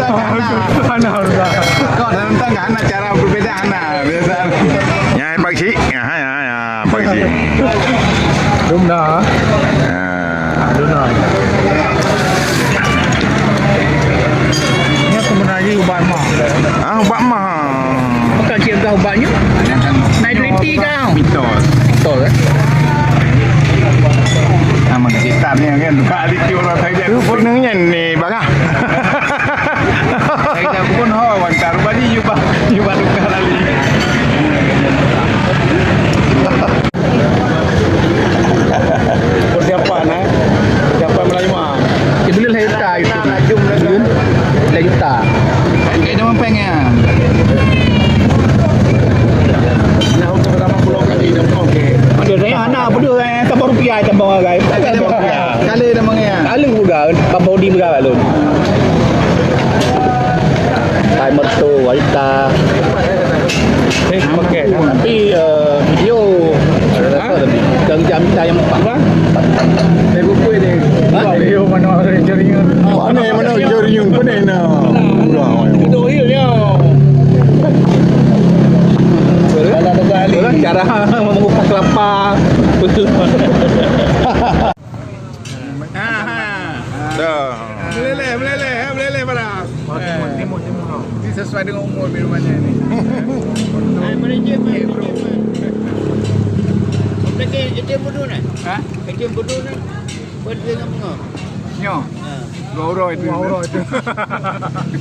Ana udah. Kau nonton nggak Ana cara berbeda Ana biasa. Ya bác sĩ, bác sĩ. Đúng đó. Đúng rồi. Ini sebenarnya ubat mah. Obat mah. Bukan cinta ubatnya. Naik riti kau. Mitos. Betul kan? Nama ceritanya kan luka adik orang saja. Itu penengnya nih, Bang. Saya pun wancar bani yuba luka lagi. Persiapan persiapan Melayu mah. Dia beli lah juta itu. Jum lah juta. Kayak cuma pengen. Nah, untuk pertama pulau kali dah okey. Ada saya anak berdua tambah rupiah tambah guys. Kali namanya. Kali juga tambah di berapa lu? Timer tu wanita. Okey. Tapi video dan jam kita yang empat. Saya buku ini. Video mana ada jaringan. Mana jaringan pun enak. Itu hilnya. Kalau ada kali cara mengupas kelapa. Betul. Dah. Meleleh pada. Timur. Ini sesuai dengan umur minumannya ini. Ejem bodoh nak? Hah? Ejem bodoh nak? Berdua dengan bunga. Nyo. 2 euro itu.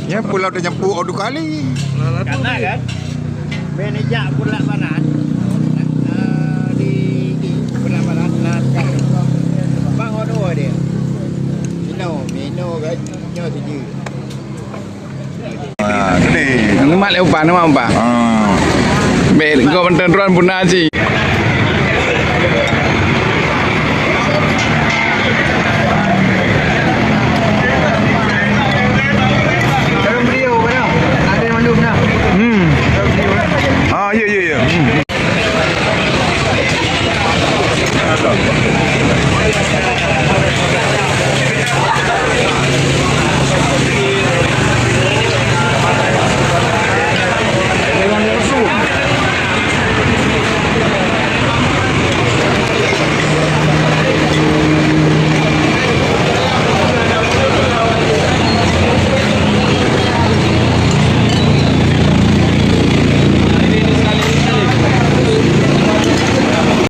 Ya pulau dah nyampuk dua kali. Karena kan manajer pula barat di pula barat nak bang ono dia. Mino kan nyo tuju. Gede. Ngemak lepas nama apa? Bel kau benten tuan pun nasi.